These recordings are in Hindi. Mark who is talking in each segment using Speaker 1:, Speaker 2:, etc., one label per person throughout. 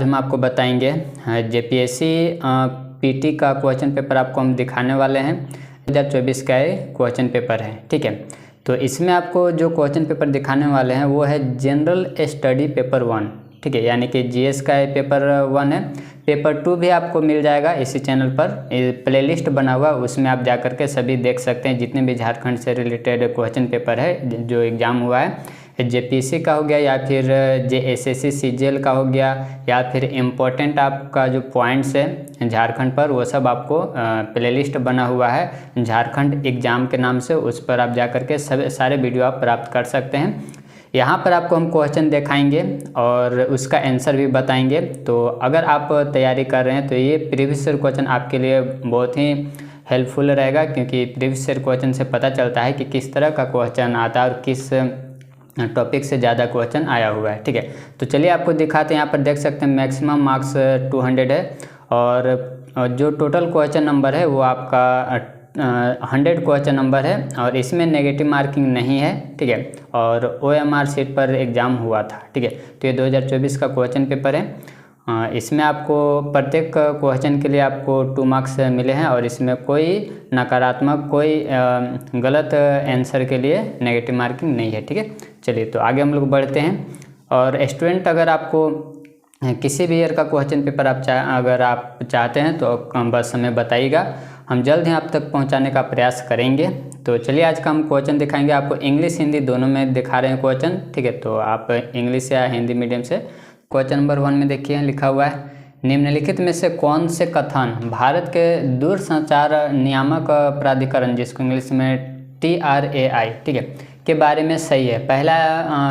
Speaker 1: हम आपको बताएंगे जेपीएससी पीटी का क्वेश्चन पेपर आपको हम दिखाने वाले हैं। 2024 का ये क्वेश्चन पेपर है, ठीक है। तो इसमें आपको जो क्वेश्चन पेपर दिखाने वाले हैं वो है जनरल स्टडी पेपर 1, ठीक है, यानी कि जीएस का पेपर 1 है। पेपर 2 भी आपको मिल जाएगा इसी चैनल पर, प्लेलिस्ट बना हुआ, उसमें आप जा कर के सभी देख सकते हैं जितने भी झारखंड से रिलेटेड क्वेश्चन पेपर है जो एग्ज़ाम हुआ है, जेपीएससी का हो गया या फिर जेएसएससी सीजीएल का हो गया या फिर इम्पोर्टेंट आपका जो पॉइंट्स है झारखंड पर, वो सब आपको प्लेलिस्ट बना हुआ है झारखंड एग्ज़ाम के नाम से। उस पर आप जा कर के सारे वीडियो आप प्राप्त कर सकते हैं। यहाँ पर आपको हम क्वेश्चन दिखाएंगे और उसका आंसर भी बताएंगे। तो अगर आप तैयारी कर रहे हैं तो ये प्रीवियस ईयर क्वेश्चन आपके लिए बहुत ही हेल्पफुल रहेगा, क्योंकि प्रीवियस ईयर क्वेश्चन से पता चलता है कि किस तरह का क्वेश्चन आता है और किस टॉपिक से ज़्यादा क्वेश्चन आया हुआ है, ठीक है। तो चलिए आपको दिखाते हैं। यहाँ पर देख सकते हैं मैक्सिमम मार्क्स 200 है और जो टोटल क्वेश्चन नंबर है वो आपका 100 क्वेश्चन नंबर है और इसमें नेगेटिव मार्किंग नहीं है, ठीक है। और OMR सीट पर एग्ज़ाम हुआ था, ठीक है। तो ये 2024 का क्वेश्चन पेपर है। इसमें आपको प्रत्येक क्वेश्चन के लिए आपको 2 मार्क्स मिले हैं और इसमें कोई नकारात्मक, कोई गलत आंसर के लिए नेगेटिव मार्किंग नहीं है, ठीक है। चलिए तो आगे हम लोग बढ़ते हैं। और स्टूडेंट, अगर आपको किसी भी ईयर का क्वेश्चन पेपर अगर आप चाहते हैं तो बस हमें बताइएगा, हम जल्द ही आप तक पहुंचाने का प्रयास करेंगे। तो चलिए आज का हम क्वेश्चन दिखाएंगे आपको, इंग्लिश हिंदी दोनों में दिखा रहे हैं क्वेश्चन, ठीक है। तो आप इंग्लिश या हिंदी मीडियम से क्वेश्चन नंबर 1 में देखिए, लिखा हुआ है निम्नलिखित में से कौन से कथन भारत के दूरसंचार नियामक प्राधिकरण, जिसको इंग्लिश में TRAI, ठीक है, के बारे में सही है। पहला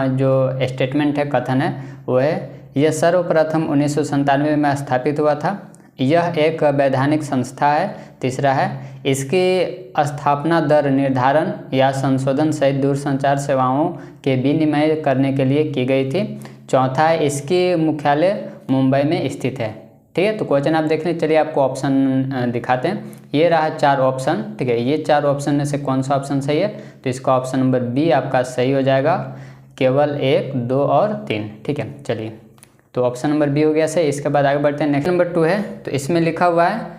Speaker 1: जो स्टेटमेंट है, कथन है, वो है यह सर्वप्रथम 1997 में स्थापित हुआ था। यह एक वैधानिक संस्था है। तीसरा है इसकी स्थापना दर निर्धारण या संशोधन सहित दूरसंचार सेवाओं के विनिमय करने के लिए की गई थी। चौथा है इसकी मुख्यालय मुंबई में स्थित है, ठीक है। तो क्वेश्चन आप देख लें। चलिए आपको ऑप्शन दिखाते हैं। ये रहा 4 ऑप्शन, ठीक है। ये 4 ऑप्शन में से कौन सा ऑप्शन सही है? तो इसका ऑप्शन नंबर बी आपका सही हो जाएगा, केवल 1, 2 और 3, ठीक है। चलिए तो ऑप्शन नंबर बी हो गया सही। इसके बाद आगे बढ़ते हैं। नेक्स्ट नंबर 2 है, तो इसमें लिखा हुआ है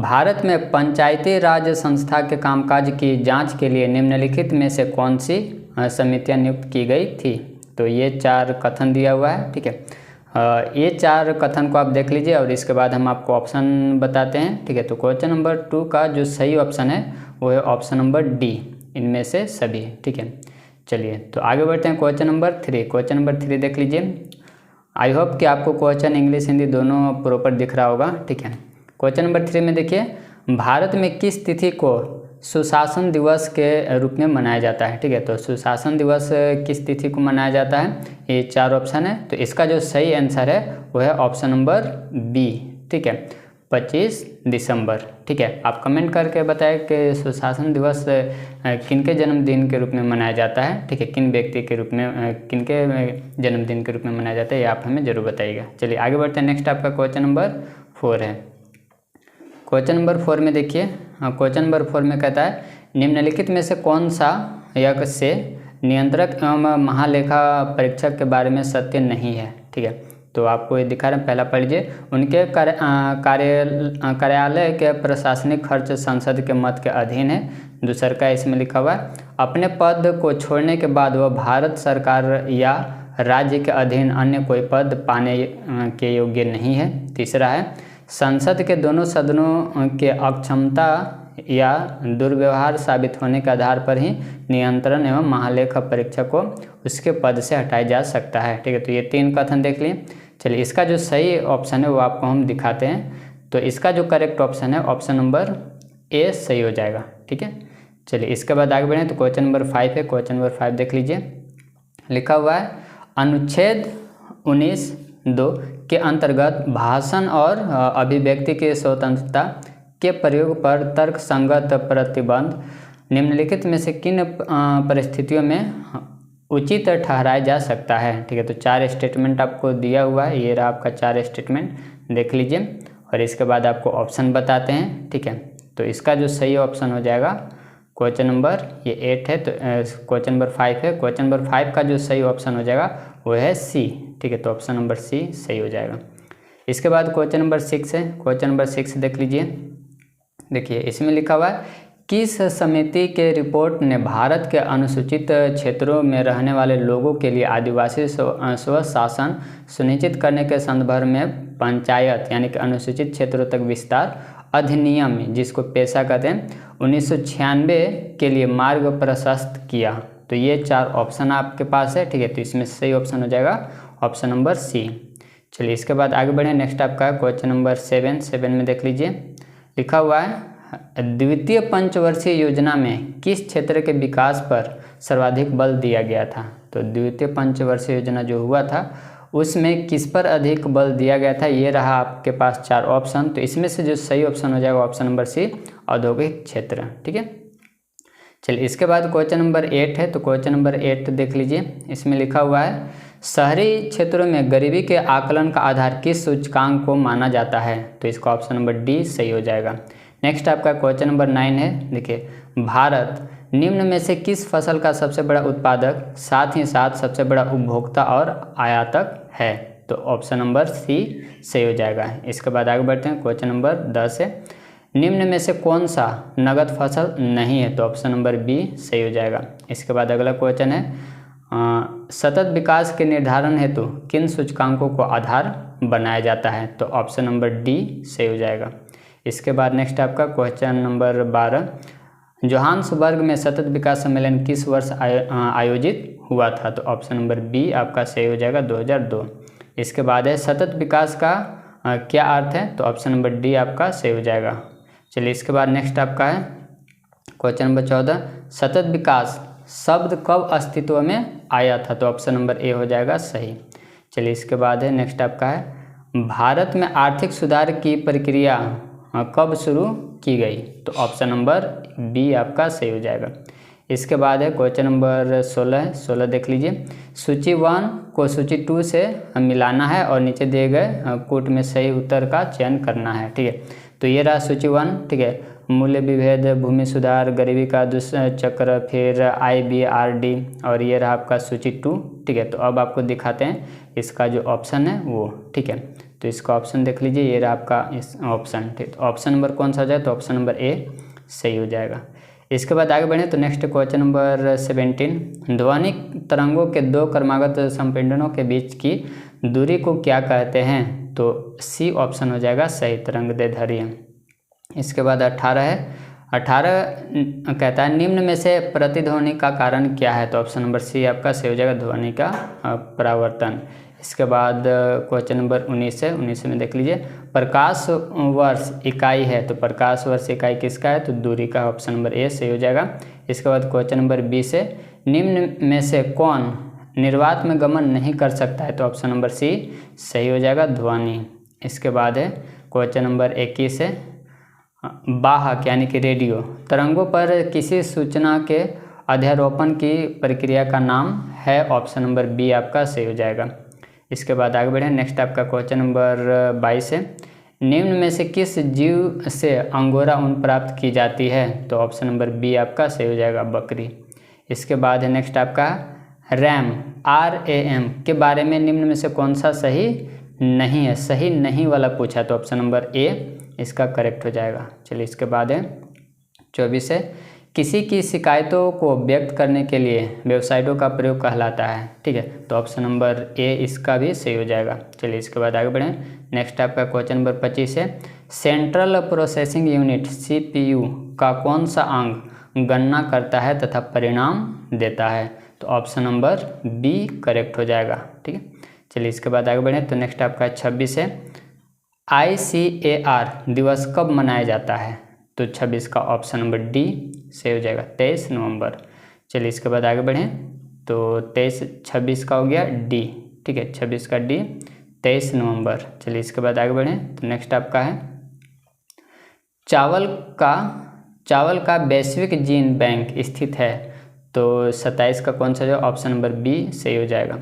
Speaker 1: भारत में पंचायती राज संस्था के कामकाज की जांच के लिए निम्नलिखित में से कौन सी समितियां नियुक्त की गई थी? तो ये 4 कथन दिया हुआ है, ठीक है। ये 4 कथन को आप देख लीजिए और इसके बाद हम आपको ऑप्शन बताते हैं, ठीक है। तो क्वेश्चन नंबर 2 का जो सही ऑप्शन है वो है ऑप्शन नंबर डी, इनमें से सभी, ठीक है। चलिए तो आगे बढ़ते हैं। क्वेश्चन नंबर 3, क्वेश्चन नंबर 3 देख लीजिए। आई होप कि आपको क्वेश्चन इंग्लिश हिंदी दोनों प्रॉपर दिख रहा होगा, ठीक है। क्वेश्चन नंबर 3 में देखिए, भारत में किस तिथि को सुशासन दिवस के रूप में मनाया जाता है? ठीक है, तो सुशासन दिवस किस तिथि को मनाया जाता है? ये 4 ऑप्शन है। तो इसका जो सही आंसर है वो है ऑप्शन नंबर बी, ठीक है, 25 दिसंबर, ठीक है। आप कमेंट करके बताएं कि सुशासन दिवस किनके जन्मदिन के रूप में मनाया जाता है, ठीक है, किन व्यक्ति के रूप में, किनके जन्मदिन के रूप में मनाया जाता है, ये आप हमें ज़रूर बताइएगा। चलिए आगे बढ़ते हैं। नेक्स्ट आपका क्वेश्चन नंबर 4 है। क्वेश्चन नंबर 4 में देखिए, क्वेश्चन नंबर 4 में कहता है निम्नलिखित में से कौन सा यज्ञ से नियंत्रक एवं महालेखा परीक्षक के बारे में सत्य नहीं है? ठीक है, तो आपको ये दिखा रहे हैं, पहला पढ़ लीजिए। उनके कार्यालय के प्रशासनिक खर्च संसद के मत के अधीन है। दूसरा का इसमें लिखा हुआ है अपने पद को छोड़ने के बाद वह भारत सरकार या राज्य के अधीन अन्य कोई पद पाने के योग्य नहीं है। तीसरा है संसद के दोनों सदनों के अक्षमता या दुर्व्यवहार साबित होने के आधार पर ही नियंत्रण एवं महालेखा परीक्षक को उसके पद से हटाया जा सकता है। ठीक है, तो ये 3 कथन देख लिए। चलिए इसका जो सही ऑप्शन है वो आपको हम दिखाते हैं। तो इसका जो करेक्ट ऑप्शन है ऑप्शन नंबर ए सही हो जाएगा, ठीक है। चलिए इसके बाद आगे बढ़ें। तो क्वेश्चन नंबर 5 है। क्वेश्चन नंबर 5 देख लीजिए, लिखा हुआ है अनुच्छेद 19(2) के अंतर्गत भाषण और अभिव्यक्ति की स्वतंत्रता के प्रयोग पर तर्क संगत प्रतिबंध निम्नलिखित में से किन परिस्थितियों में उचित ठहराया जा सकता है? ठीक है, तो 4 स्टेटमेंट आपको दिया हुआ है। ये रहा आपका 4 स्टेटमेंट, देख लीजिए और इसके बाद आपको ऑप्शन बताते हैं, ठीक है। तो इसका जो सही ऑप्शन हो जाएगा क्वेश्चन नंबर ये 8 है, तो क्वेश्चन नंबर 5 है। क्वेश्चन नंबर 5 का जो सही ऑप्शन हो जाएगा वो है सी, ठीक है, तो ऑप्शन नंबर सी सही हो जाएगा। इसके बाद क्वेश्चन नंबर 6 है। क्वेश्चन नंबर 6 देख लीजिए। देखिए इसमें लिखा हुआ है, किस समिति के रिपोर्ट ने भारत के अनुसूचित क्षेत्रों में रहने वाले लोगों के लिए आदिवासी स्वशासन सुनिश्चित करने के संदर्भ में पंचायत यानी कि अनुसूचित क्षेत्रों तक विस्तार अधिनियम, जिसको पेशा कहते हैं, 1996 के लिए मार्ग प्रशस्त किया। तो ये 4 ऑप्शन आपके पास है, ठीक है। तो इसमें सही ऑप्शन हो जाएगा ऑप्शन नंबर सी। चलिए इसके बाद आगे बढ़े। नेक्स्ट आपका क्वेश्चन नंबर 7 में देख लीजिए। लिखा हुआ है, द्वितीय पंचवर्षीय योजना में किस क्षेत्र के विकास पर सर्वाधिक बल दिया गया था। तो द्वितीय पंचवर्षीय योजना जो हुआ था उसमें किस पर अधिक बल दिया गया था, ये रहा आपके पास 4 ऑप्शन। तो इसमें से जो सही ऑप्शन हो जाएगा ऑप्शन नंबर सी, औद्योगिक क्षेत्र, ठीक है। चलिए इसके बाद क्वेश्चन नंबर 8 है। तो क्वेश्चन नंबर 8 देख लीजिए। इसमें लिखा हुआ है, शहरी क्षेत्रों में गरीबी के आकलन का आधार किस सूचकांक को माना जाता है। तो इसका ऑप्शन नंबर डी सही हो जाएगा। नेक्स्ट आपका क्वेश्चन नंबर 9 है। देखिए, भारत निम्न में से किस फसल का सबसे बड़ा उत्पादक साथ ही साथ सबसे बड़ा उपभोक्ता और आयातक है। तो ऑप्शन नंबर सी सही हो जाएगा। इसके बाद आगे बढ़ते हैं। क्वेश्चन नंबर 10 है, निम्न में से कौन सा नगद फसल नहीं है। तो ऑप्शन नंबर बी सही हो जाएगा। इसके बाद अगला क्वेश्चन है, सतत विकास के निर्धारण हेतु किन सूचकांकों को आधार बनाया जाता है। तो ऑप्शन नंबर डी सही हो जाएगा। इसके बाद नेक्स्ट आपका क्वेश्चन नंबर 12, जोहान्सबर्ग में सतत विकास सम्मेलन किस वर्ष आयोजित हुआ था। तो ऑप्शन नंबर बी आपका सही हो जाएगा 2002। इसके बाद है, सतत विकास का क्या अर्थ है। तो ऑप्शन नंबर डी आपका सही हो जाएगा। चलिए इसके बाद नेक्स्ट आपका है क्वेश्चन नंबर 14, सतत विकास शब्द कब अस्तित्व में आया था। तो ऑप्शन नंबर ए हो जाएगा सही। चलिए इसके बाद है नेक्स्ट आपका है, भारत में आर्थिक सुधार की प्रक्रिया कब शुरू की गई। तो ऑप्शन नंबर बी आपका सही हो जाएगा। इसके बाद है क्वेश्चन नंबर 16 देख लीजिए। सूची 1 को सूची 2 से मिलाना है और नीचे दिए गए कूट में सही उत्तर का चयन करना है, ठीक है। तो ये रहा सूची 1, ठीक है। मूल्य विभेद, भूमि सुधार, गरीबी का दुष्चक्र, फिर IBRD, और ये रहा आपका सूची 2, ठीक है। तो अब आपको दिखाते हैं इसका जो ऑप्शन है वो, ठीक है। तो इसका ऑप्शन देख लीजिए, ये रहा आपका इस ऑप्शन, ठीक। तो ऑप्शन नंबर कौन सा हो जाए। तो ऑप्शन नंबर ए सही हो जाएगा। इसके बाद आगे बढ़ें तो नेक्स्ट क्वेश्चन नंबर 17, ध्वनिक तरंगों के 2 क्रमागत संपीड़नों के बीच की दूरी को क्या कहते हैं। तो सी ऑप्शन हो जाएगा सही, तरंगदैर्ध्य। इसके बाद 18 है। 18 कहता है, निम्न में से प्रतिध्वनि का कारण क्या है। तो ऑप्शन नंबर सी आपका सही हो जाएगा, ध्वनि का परावर्तन। इसके बाद क्वेश्चन नंबर 19 है। 19 में देख लीजिए, प्रकाश वर्ष इकाई है। तो प्रकाश वर्ष इकाई किसका है। तो दूरी का, ऑप्शन नंबर ए सही हो जाएगा। इसके बाद क्वेश्चन नंबर 20 है, निम्न में से कौन निर्वात में गमन नहीं कर सकता है। तो ऑप्शन नंबर सी सही हो जाएगा, ध्वनि। इसके बाद है क्वेश्चन नंबर 21 है, वाहक यानी कि रेडियो तरंगों पर किसी सूचना के अध्यारोपण की प्रक्रिया का नाम है। ऑप्शन नंबर बी आपका सही हो जाएगा। इसके बाद आगे बढ़ें। नेक्स्ट आपका क्वेश्चन नंबर 22 है, निम्न में से किस जीव से अंगोरा ऊन प्राप्त की जाती है। तो ऑप्शन नंबर बी आपका सही हो जाएगा, बकरी। इसके बाद है नेक्स्ट आपका RAM के बारे में निम्न में से कौन सा सही नहीं है। सही नहीं वाला पूछा, तो ऑप्शन नंबर ए इसका करेक्ट हो जाएगा। चलिए इसके बाद है 24 है, किसी की शिकायतों को व्यक्त करने के लिए वेबसाइटों का प्रयोग कहलाता है, ठीक है। तो ऑप्शन नंबर ए इसका भी सही हो जाएगा। चलिए इसके बाद आगे बढ़ें। नेक्स्ट आपका क्वेश्चन नंबर 25 है, सेंट्रल प्रोसेसिंग यूनिट CPU का कौन सा अंग गणना करता है तथा परिणाम देता है। तो ऑप्शन नंबर बी करेक्ट हो जाएगा, ठीक है। चलिए इसके बाद आगे बढ़ें तो नेक्स्ट आपका 26 है, ICAR दिवस कब मनाया जाता है। तो 26 का ऑप्शन नंबर डी सही हो जाएगा, 23 नवंबर। चलिए इसके बाद आगे बढ़ें तो 26 का हो गया डी, ठीक है। 26 का डी, 23 नवंबर। चलिए इसके बाद आगे बढ़ें तो नेक्स्ट आपका है, चावल का वैश्विक जीन बैंक स्थित है। तो 27 का कौन सा जो ऑप्शन नंबर बी सही हो जाएगा।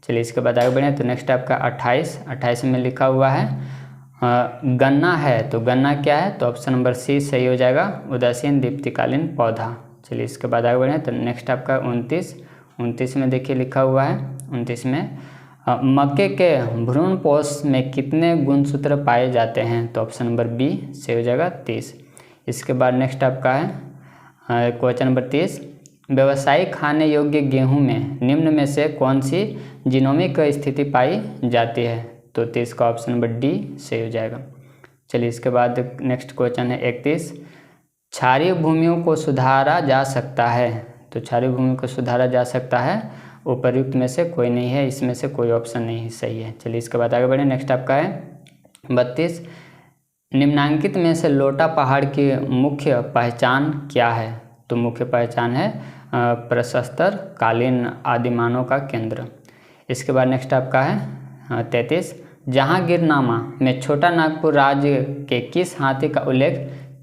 Speaker 1: चलिए इसके बाद आगे बढ़ें तो नेक्स्ट आपका 28 में लिखा हुआ है गन्ना है। तो गन्ना क्या है। तो ऑप्शन नंबर सी सही हो जाएगा, उदासीन दीप्तिकालीन पौधा। चलिए इसके बाद आगे बढ़ें तो नेक्स्ट आपका 29 में देखिए लिखा हुआ है 29 में मक्के के भ्रूणपोष में कितने गुणसूत्र पाए जाते हैं? तो ऑप्शन नंबर बी से हो जाएगा 30। इसके बाद नेक्स्ट आपका है क्वेश्चन नंबर 30, व्यावसायिक खाने योग्य गेहूं में निम्न में से कौन सी जीनोमिक स्थिति पाई जाती है? तो 30 का ऑप्शन नंबर डी से हो जाएगा। चलिए इसके बाद नेक्स्ट क्वेश्चन है 31, क्षारीय भूमियों को सुधारा जा सकता है? तो क्षारीय भूमि को सुधारा जा सकता है, उपर्युक्त में से कोई नहीं है, इसमें से कोई ऑप्शन नहीं सही है। चलिए इसके बाद आगे बढ़े। नेक्स्ट आपका है 32, निम्नांकित में से लोटा पहाड़ की मुख्य पहचान क्या है? तो मुख्य पहचान है प्रशस्तर कालीन आदिमानव का केंद्र। इसके बाद नेक्स्ट आपका है 33, जहांगीरनामा में छोटा नागपुर राज्य के किस हाथी का उल्लेख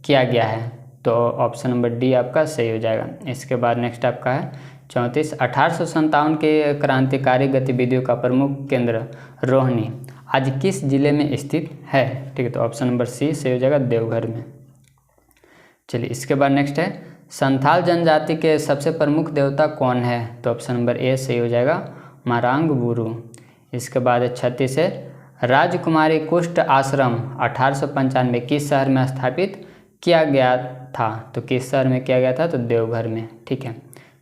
Speaker 1: किया गया है? तो ऑप्शन नंबर डी आपका सही हो जाएगा। इसके बाद नेक्स्ट आपका है 34, 1857 के क्रांतिकारी गतिविधियों का प्रमुख केंद्र रोहिणी आज किस जिले में स्थित है? ठीक है, तो ऑप्शन नंबर सी सही हो जाएगा, देवघर में। चलिए इसके बाद नेक्स्ट है, संथाल जनजाति के सबसे प्रमुख देवता कौन है? तो ऑप्शन नंबर ए सही हो जाएगा, मारांग बुरू। इसके बाद 36 है, राजकुमारी कुष्ठ आश्रम 1895 किस शहर में स्थापित किया गया था? तो किस शहर में किया गया था? तो देवघर में। ठीक है,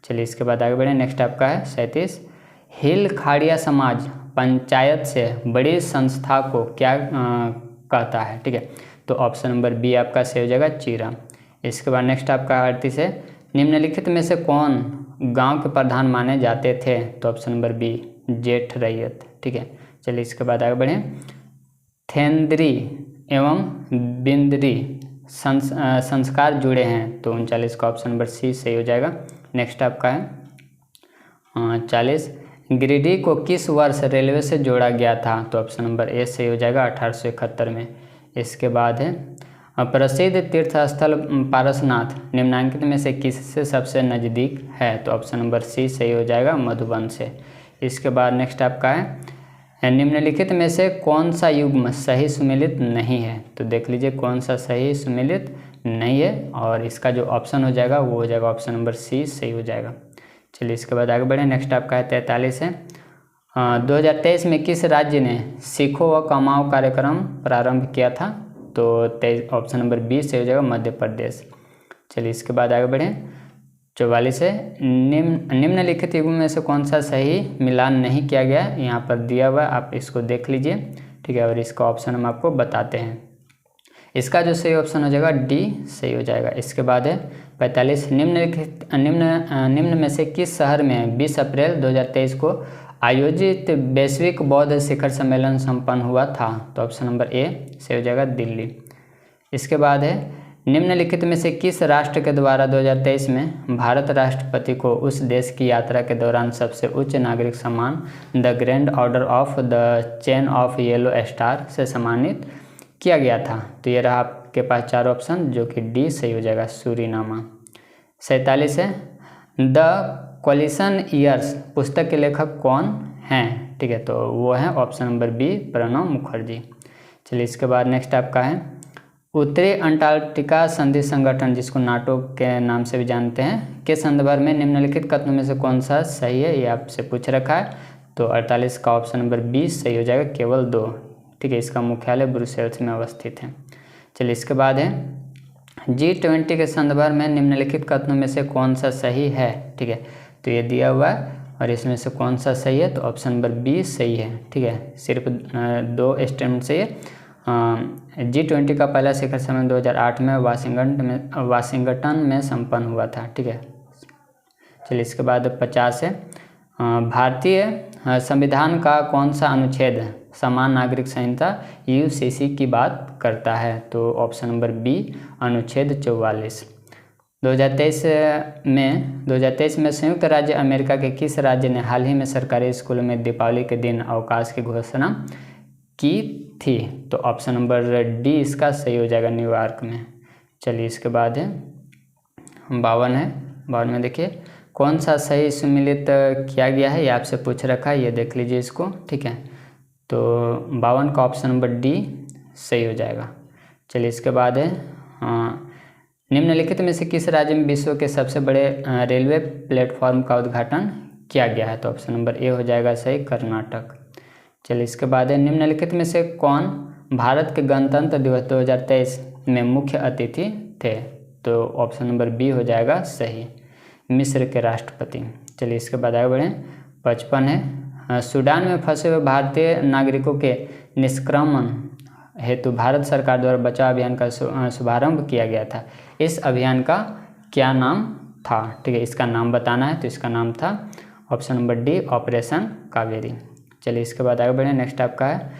Speaker 1: चलिए इसके बाद आगे बढ़े। नेक्स्ट आपका है 37, हिल खाड़िया समाज पंचायत से बड़ी संस्था को क्या कहता है? ठीक है, तो ऑप्शन नंबर बी आपका सही हो जाएगा, चीरा। इसके बाद नेक्स्ट आपका 38 है, निम्नलिखित में से कौन गांव के प्रधान माने जाते थे? तो ऑप्शन नंबर बी जेठ रैयत। ठीक है, चलिए इसके बाद आगे बढ़ें। थेंद्री एवं बिंदरी संस्कार जुड़े हैं, तो 39 का ऑप्शन नंबर सी सही हो जाएगा। नेक्स्ट आपका है 40, गिरिडीह को किस वर्ष रेलवे से जोड़ा गया था? तो ऑप्शन नंबर ए सही हो जाएगा, 1871 में। इसके बाद है प्रसिद्ध तीर्थस्थल पारसनाथ निम्नांकित में से किससे सबसे नज़दीक है? तो ऑप्शन नंबर सी सही हो जाएगा, मधुबन से। इसके बाद नेक्स्ट आपका है, निम्नलिखित में से कौन सा युग्म सही सुमेलित नहीं है? तो देख लीजिए कौन सा सही सुमेलित नहीं है, और इसका जो ऑप्शन हो जाएगा वो हो जाएगा ऑप्शन नंबर सी सही हो जाएगा। चलिए इसके बाद आगे बढ़ें। नेक्स्ट आपका है 43 है, 2023 में किस राज्य ने सीखो व कमाओ कार्यक्रम प्रारंभ किया था? तो ऑप्शन नंबर बी से हो जाएगा, मध्य प्रदेश। चलिए इसके बाद आगे बढ़ें। 44 है, निम्नलिखित युग्म में से कौन सा सही मिलान नहीं किया गया? यहाँ पर दिया हुआ, आप इसको देख लीजिए। ठीक है, और इसका ऑप्शन हम आपको बताते हैं। इसका जो सही ऑप्शन हो जाएगा डी सही हो जाएगा। इसके बाद है 45, निम्न में से किस शहर में 20 अप्रैल 2023 को आयोजित वैश्विक बौद्ध शिखर सम्मेलन संपन्न हुआ था? तो ऑप्शन नंबर ए सही हो जाएगा, दिल्ली। इसके बाद है, निम्नलिखित में से किस राष्ट्र के द्वारा 2023 में भारत राष्ट्रपति को उस देश की यात्रा के दौरान सबसे उच्च नागरिक सम्मान the grand order of the chain of yellow star से सम्मानित किया गया था? तो ये रहा आपके पास 4 ऑप्शन, जो कि डी सही हो जाएगा, सूरीनामा। 47 है, द कोलिशन ईयर्स पुस्तक के लेखक कौन हैं? ठीक है, तो वो है option number B, Pranab Mukherjee. चलिए इसके बाद नेक्स्ट आपका है, उत्तरी अंटार्कटिका संधि संगठन, जिसको नाटो के नाम से भी जानते हैं, के संदर्भ में निम्नलिखित कथनों में से कौन सा सही है? ये आपसे पूछ रखा है। तो 48 का ऑप्शन नंबर 20 सही हो जाएगा, केवल 2। ठीक है, इसका मुख्यालय ब्रुसेल्स में अवस्थित है। चलिए इसके बाद है, G20 के संदर्भ में निम्नलिखित कथनों में से कौन सा सही है? ठीक है, तो ये दिया हुआ है, और इसमें से कौन सा सही है? तो ऑप्शन नंबर बी सही है। ठीक है, सिर्फ 2 स्टेटमेंट सही है। G20 का पहला शिखर सम्मेलन 2008 में वाशिंगटन में संपन्न हुआ था। ठीक है, चलिए इसके बाद 50 है, भारतीय संविधान का कौन सा अनुच्छेद समान नागरिक संहिता UCC की बात करता है? तो ऑप्शन नंबर बी, अनुच्छेद 44। 2023 में संयुक्त राज्य अमेरिका के किस राज्य ने हाल ही में सरकारी स्कूलों में दीपावली के दिन अवकाश की घोषणा की थी? तो ऑप्शन नंबर डी इसका सही हो जाएगा, न्यूयॉर्क में। चलिए इसके बाद है 52 है, 52 में देखिए कौन सा सही सुमिलित किया गया है, ये आपसे पूछ रखा है, ये देख लीजिए इसको। ठीक है, तो 52 का ऑप्शन नंबर डी सही हो जाएगा। चलिए इसके बाद है, निम्नलिखित में से किस राज्य में विश्व के सबसे बड़े रेलवे प्लेटफॉर्म का उद्घाटन किया गया है? तो ऑप्शन नंबर ए हो जाएगा सही, कर्नाटक। चलिए इसके बाद है निम्नलिखित में से कौन भारत के गणतंत्र दिवस 2023 में मुख्य अतिथि थे? तो ऑप्शन नंबर बी हो जाएगा सही, मिस्र के राष्ट्रपति। चलिए इसके बाद आगे बढ़ें। 55 है सूडान में फंसे हुए भारतीय नागरिकों के निष्क्रमण हेतु भारत सरकार द्वारा बचाव अभियान का शुभारंभ किया गया था। इस अभियान का क्या नाम था? ठीक है, इसका नाम बताना है, तो इसका नाम था option number D operation Kaveri. चलिए इसके बाद आगे बढ़ें। नेक्स्ट आपका है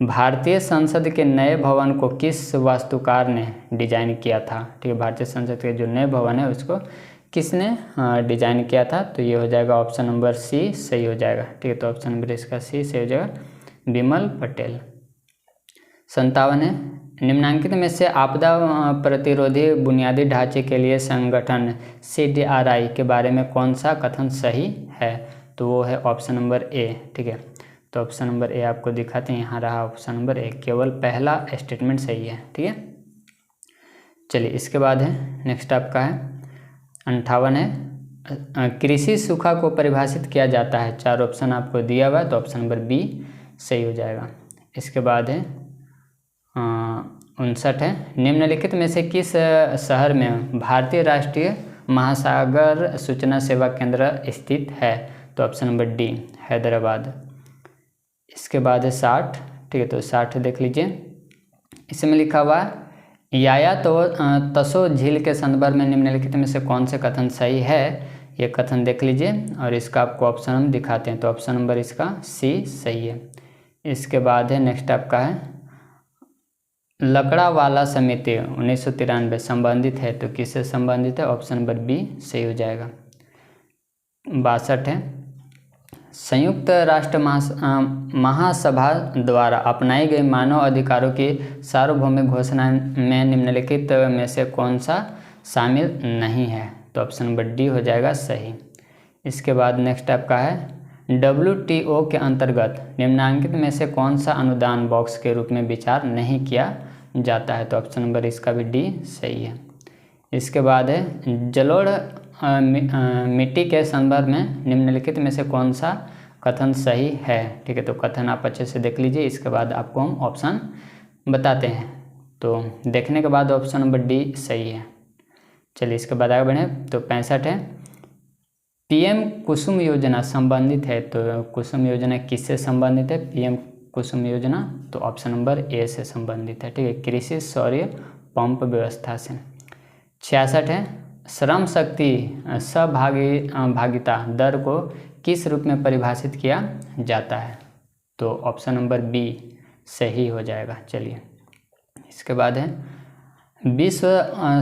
Speaker 1: भारतीय संसद के नए भवन को किस वास्तुकार ने डिजाइन किया था? ठीक है, भारतीय संसद के जो नए भवन है उसको किसने डिजाइन किया था? तो ये हो जाएगा ऑप्शन नंबर सी सही हो जाएगा। ठीक है, तो ऑप्शन नंबर इसका सी सही हो जाएगा, विमल पटेल। 57 है निम्नांकित में से आपदा प्रतिरोधी बुनियादी ढांचे के लिए संगठन CDRI के बारे में कौन सा कथन सही है? तो वो है ऑप्शन नंबर ए। ठीक है, तो ऑप्शन नंबर ए आपको दिखाते हैं, यहाँ रहा ऑप्शन नंबर ए, केवल पहला स्टेटमेंट सही है। ठीक है, चलिए इसके बाद है नेक्स्ट आपका है 58 है कृषि सूखा को परिभाषित किया जाता है। 4 ऑप्शन आपको दिया हुआ है, तो ऑप्शन नंबर बी सही हो जाएगा। इसके बाद है 59 है निम्नलिखित में से किस शहर में भारतीय राष्ट्रीय महासागर सूचना सेवा केंद्र स्थित है? तो ऑप्शन नंबर डी हैदराबाद। इसके बाद है 60। ठीक है, तो 60 देख लीजिए, इसमें लिखा हुआ है याया तो तसो झील के संदर्भ में निम्नलिखित में से कौन से कथन सही है? ये कथन देख लीजिए और इसका आपको ऑप्शन हम दिखाते हैं, तो ऑप्शन नंबर इसका सी सही है। इसके बाद है नेक्स्ट आपका है लकड़ावाला समिति 1993 संबंधित है, तो किससे संबंधित है? ऑप्शन नंबर बी सही हो जाएगा। 62 है संयुक्त राष्ट्र महासभा द्वारा अपनाई गई मानव अधिकारों की सार्वभौमिक घोषणा में निम्नलिखित में से कौन सा शामिल नहीं है? तो ऑप्शन नंबर डी हो जाएगा सही। इसके बाद नेक्स्ट आपका है WTO के अंतर्गत निम्नांकित में से कौन सा अनुदान बॉक्स के रूप में विचार नहीं किया जाता है? तो ऑप्शन नंबर इसका भी डी सही है। इसके बाद है जलोढ़ मिट्टी के संदर्भ में निम्नलिखित में से कौन सा कथन सही है? ठीक है, तो कथन आप अच्छे से देख लीजिए, इसके बाद आपको हम ऑप्शन बताते हैं। तो देखने के बाद ऑप्शन नंबर डी सही है। चलिए इसके बाद आगे बढ़ें। तो 65 है PM कुसुम योजना संबंधित है, तो कुसुम योजना किससे संबंधित है? PM कुसुम योजना, तो ऑप्शन नंबर ए से संबंधित है। ठीक है, कृषि सौर्य पंप व्यवस्था से। 66 है श्रम शक्ति सहभागिता दर को किस रूप में परिभाषित किया जाता है? तो ऑप्शन नंबर बी सही हो जाएगा। चलिए इसके बाद है विश्व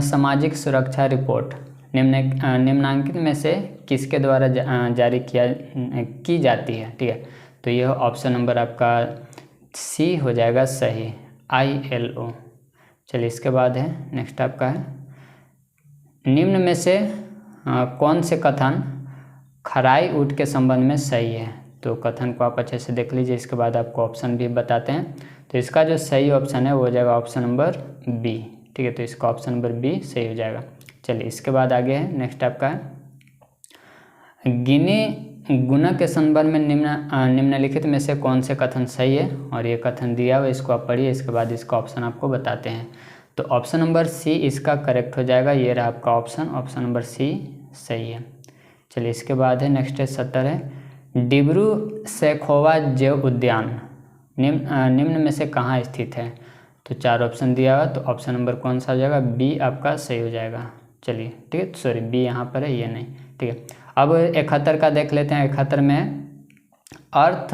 Speaker 1: सामाजिक सुरक्षा रिपोर्ट निम्नांकित में से किसके द्वारा जारी की जाती है? ठीक है, तो यह ऑप्शन नंबर आपका सी हो जाएगा सही, ILO। चलिए इसके बाद है नेक्स्ट आपका है निम्न में से कौन से कथन खराई ऊँट के संबंध में सही है? तो कथन को आप अच्छे से देख लीजिए, इसके बाद आपको ऑप्शन भी बताते हैं। तो इसका जो सही ऑप्शन है वो हो जाएगा ऑप्शन नंबर बी। ठीक है, तो इसका ऑप्शन नंबर बी सही हो जाएगा। चलिए इसके बाद आगे है नेक्स्ट आपका है गिनी गुना के संदर्भ में निम्नलिखित में से कौन से कथन सही है? और ये कथन दिया हुआ इसको आप पढ़िए, इसके बाद इसका ऑप्शन आपको बताते हैं। तो ऑप्शन नंबर सी इसका करेक्ट हो जाएगा, ये रहा आपका ऑप्शन नंबर सी सही है। चलिए इसके बाद है नेक्स्ट है 70 है डिब्रू सैखोवा जैव उद्यान निम्न में से कहाँ स्थित है? तो 4 ऑप्शन दिया हुआ, तो ऑप्शन नंबर कौन सा हो जाएगा? बी आपका सही हो जाएगा। चलिए ठीक है, सॉरी बी यहाँ पर है, ये नहीं। ठीक है, अब 71 का देख लेते हैं। 71 में अर्थ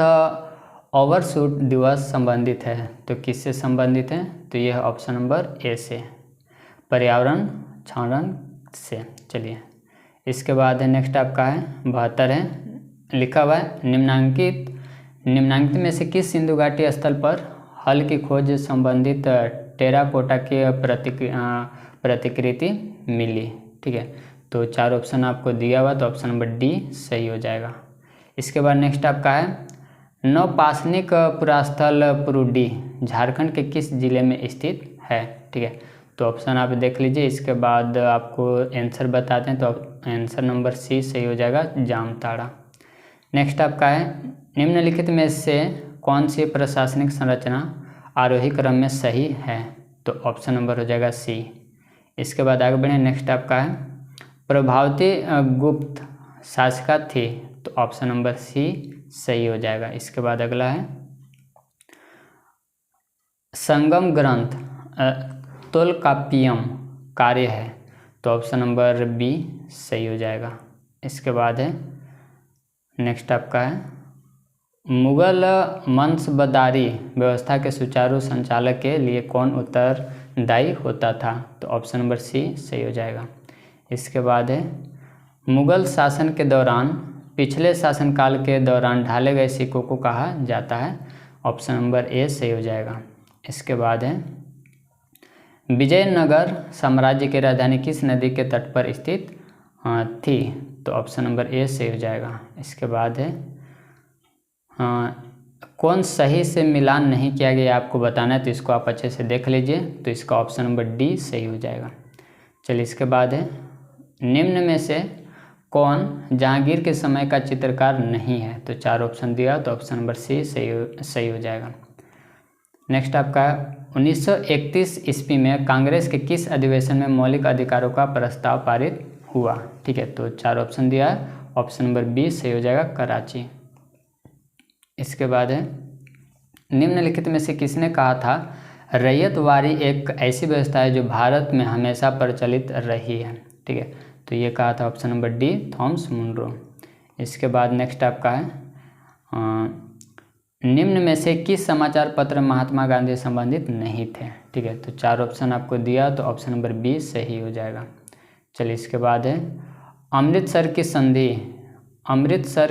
Speaker 1: ओवरशूट दिवस संबंधित है, तो किससे संबंधित है? तो यह है ऑप्शन नंबर ए से, पर्यावरण क्षरण से। चलिए इसके बाद है नेक्स्ट आपका है 72 है लिखा हुआ है निम्नांकित में से किस सिंधु घाटी स्थल पर हल की खोज संबंधित टेराकोटा की प्रतिकृति मिली? ठीक है, तो 4 ऑप्शन आपको दिया हुआ, तो ऑप्शन नंबर डी सही हो जाएगा। इसके बाद नेक्स्ट आपका है नवपाषाणिक पुरास्थल पुरुडी झारखंड के किस जिले में स्थित है? ठीक है, तो ऑप्शन आप देख लीजिए, इसके बाद आपको आंसर बताते हैं। तो आंसर नंबर सी सही हो जाएगा, जामताड़ा। नेक्स्ट आपका है निम्नलिखित में से कौन सी प्रशासनिक संरचना आरोही क्रम में सही है? तो ऑप्शन नंबर हो जाएगा सी। इसके बाद आगे बढ़े, नेक्स्ट आपका है प्रभावती गुप्त शासिका थी, तो ऑप्शन नंबर सी सही हो जाएगा। इसके बाद अगला है संगम ग्रंथ तोलकाप्पियम कार्य है, तो ऑप्शन नंबर बी सही हो जाएगा। इसके बाद है नेक्स्ट आपका है मुगल मनसबदारी व्यवस्था के सुचारू संचालक के लिए कौन उत्तरदायी होता था? तो ऑप्शन नंबर सी सही हो जाएगा। इसके बाद है मुगल शासन के दौरान पिछले शासनकाल के दौरान ढाले गए सिक्कों को कहा जाता है, ऑप्शन नंबर ए सही हो जाएगा। इसके बाद है विजयनगर साम्राज्य की राजधानी किस नदी के तट पर स्थित थी? तो ऑप्शन नंबर ए सही हो जाएगा। इसके बाद है कौन सही से मिलान नहीं किया गया आपको बताना है, तो इसको आप अच्छे से देख लीजिए, तो इसका ऑप्शन नंबर डी सही हो जाएगा। चलिए इसके बाद है निम्न में से कौन जहांगीर के समय का चित्रकार नहीं है? तो 4 ऑप्शन दिया, तो ऑप्शन नंबर सी सही हो जाएगा। नेक्स्ट आपका 1931 ईस्वी में कांग्रेस के किस अधिवेशन में मौलिक अधिकारों का प्रस्ताव पारित हुआ? ठीक है, तो 4 ऑप्शन दिया है, ऑप्शन नंबर बी सही हो जाएगा, कराची। इसके बाद है निम्नलिखित में से किसने कहा था रैयतवारी एक ऐसी व्यवस्था है जो भारत में हमेशा प्रचलित रही है? ठीक है, तो ये कहा था option number D Thomas Munro. इसके बाद नेक्स्ट आपका है निम्न में से किस समाचार पत्र महात्मा गांधी से संबंधित नहीं थे? ठीक है, तो 4 ऑप्शन आपको दिया, तो ऑप्शन नंबर बी सही हो जाएगा। चलिए इसके बाद है अमृतसर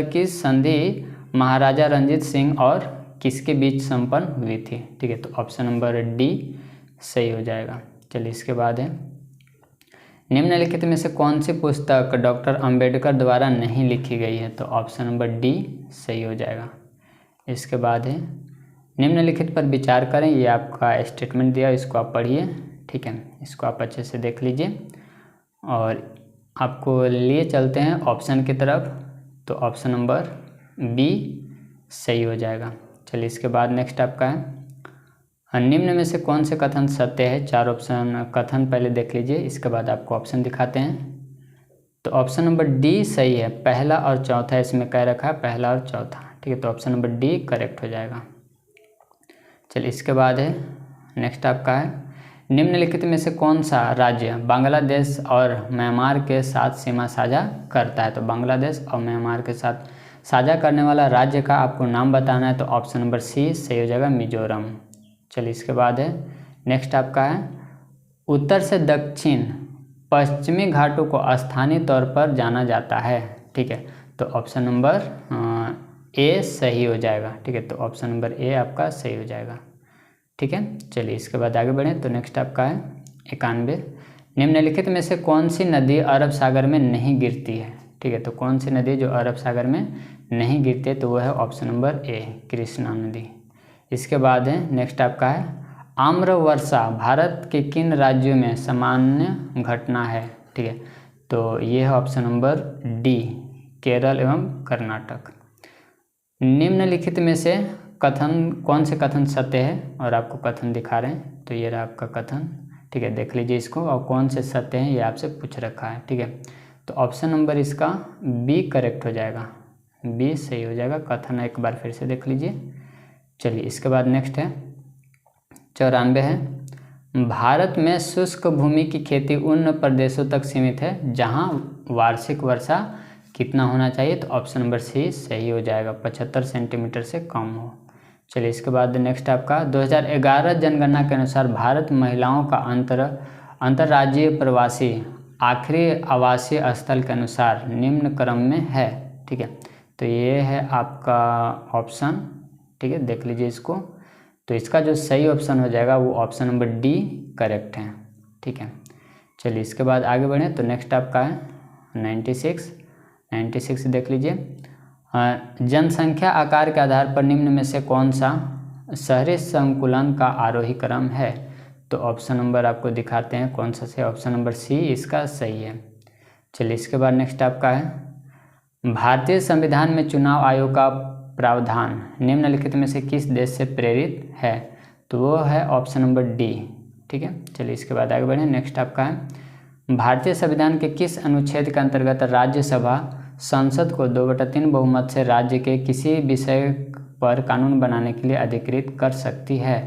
Speaker 1: की संधि महाराजा रंजीत सिंह और किसके बीच संपन्न हुई थी? ठीक है, तो ऑप्शन नंबर डी सही हो जाएगा। चलिए इसके बाद है निम्नलिखित में से कौन सी पुस्तक डॉक्टर अंबेडकर द्वारा नहीं लिखी गई है? तो ऑप्शन नंबर डी सही हो जाएगा। इसके बाद है निम्नलिखित पर विचार करें, ये आपका स्टेटमेंट दिया, इसको आप पढ़िए। ठीक है, इसको आप अच्छे से देख लीजिए और आपको लिए चलते हैं ऑप्शन की तरफ, तो ऑप्शन नंबर बी सही हो जाएगा। चलिए इसके बाद नेक्स्ट आपका है निम्न में से कौन से कथन सत्य है? 4 ऑप्शन कथन पहले देख लीजिए, इसके बाद आपको ऑप्शन दिखाते हैं। तो ऑप्शन नंबर डी सही है, पहला और चौथा इसमें कह रखा है, पहला और चौथा। ठीक है, तो ऑप्शन नंबर डी करेक्ट हो जाएगा। चलिए इसके बाद है नेक्स्ट आपका है निम्नलिखित में से कौन सा राज्य बांग्लादेश और म्यांमार के साथ सीमा साझा करता है? तो बांग्लादेश और म्यांमार के साथ साझा करने वाला राज्य का आपको नाम बताना है, तो ऑप्शन नंबर सी सही हो जाएगा, मिजोरम। चलिए इसके बाद है नेक्स्ट आपका है उत्तर से दक्षिण पश्चिमी घाटों को स्थानीय तौर पर जाना जाता है। ठीक है, तो ऑप्शन नंबर ए सही हो जाएगा। ठीक है, तो ऑप्शन नंबर ए आपका सही हो जाएगा। ठीक है, चलिए इसके बाद आगे बढ़ें, तो नेक्स्ट आपका है 91 निम्नलिखित में से कौन सी नदी अरब सागर में नहीं गिरती है? ठीक है, तो कौन सी नदी जो अरब सागर में नहीं गिरती है? तो वह है ऑप्शन नंबर ए कृष्णा नदी। इसके बाद है नेक्स्ट आपका है आम्रवर्षा भारत के किन राज्यों में सामान्य घटना है? ठीक है, तो ये है ऑप्शन नंबर डी केरल एवं कर्नाटक। निम्नलिखित में से कथन कौन से कथन सत्य है? और आपको कथन दिखा रहे हैं, तो ये रहा आपका कथन। ठीक है, देख लीजिए इसको, और कौन से सत्य हैं ये आपसे पूछ रखा है। ठीक है, तो ऑप्शन नंबर इसका बी करेक्ट हो जाएगा, बी सही हो जाएगा। कथन एक बार फिर से देख लीजिए। चलिए इसके बाद नेक्स्ट है 94 है भारत में शुष्क भूमि की खेती उन प्रदेशों तक सीमित है जहां वार्षिक वर्षा कितना होना चाहिए? तो ऑप्शन नंबर सी सही हो जाएगा, 75 सेंटीमीटर से कम हो। चलिए इसके बाद नेक्स्ट आपका 2011 जनगणना के अनुसार भारत महिलाओं का अंतर्राज्यीय प्रवासी आखिरी आवासीय स्थल के अनुसार निम्न क्रम में है। ठीक है, तो ये है आपका ऑप्शन। ठीक है, देख लीजिए इसको, तो इसका जो सही ऑप्शन हो जाएगा वो ऑप्शन नंबर डी करेक्ट है। ठीक है, चलिए इसके बाद आगे बढ़ें, तो नेक्स्ट आपका है 96 देख लीजिए जनसंख्या आकार के आधार पर निम्न में से कौन सा शहरी संकुलन का आरोही क्रम है? तो ऑप्शन नंबर आपको दिखाते हैं कौन सा से, ऑप्शन नंबर सी इसका सही है। चलिए इसके बाद नेक्स्ट आपका है भारतीय संविधान में चुनाव आयोग का प्रावधान निम्नलिखित में से किस देश से प्रेरित है? तो वो है ऑप्शन नंबर डी। ठीक है, चलिए इसके बाद आगे बढ़ें। नेक्स्ट आपका है भारतीय संविधान के किस अनुच्छेद के अंतर्गत राज्यसभा संसद को 2/3 बहुमत से राज्य के किसी विषय पर कानून बनाने के लिए अधिकृत कर सकती है?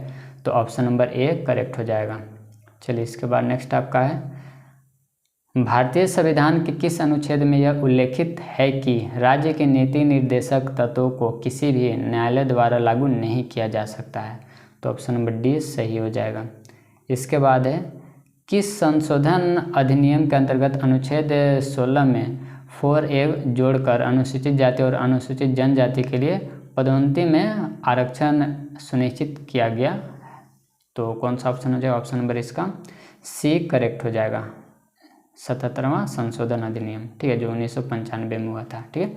Speaker 1: तो ऑप्शन नंबर ए करेक्ट हो जाएगा। चलिए इसके बाद नेक्स्ट आपका है भारतीय संविधान के किस अनुच्छेद में यह उल्लेखित है कि राज्य के नीति निर्देशक तत्वों को किसी भी न्यायालय द्वारा लागू नहीं किया जा सकता है? तो ऑप्शन नंबर डी सही हो जाएगा। इसके बाद है किस संशोधन अधिनियम के अंतर्गत अनुच्छेद 16 में 4A जोड़कर अनुसूचित जाति और अनुसूचित जनजाति के लिए पदोन्नति में आरक्षण सुनिश्चित किया गया? तो कौन सा ऑप्शन हो जाएगा? ऑप्शन नंबर इसका सी करेक्ट हो जाएगा। 77वां संशोधन अधिनियम, ठीक है, जो 1995 में हुआ था। ठीक है।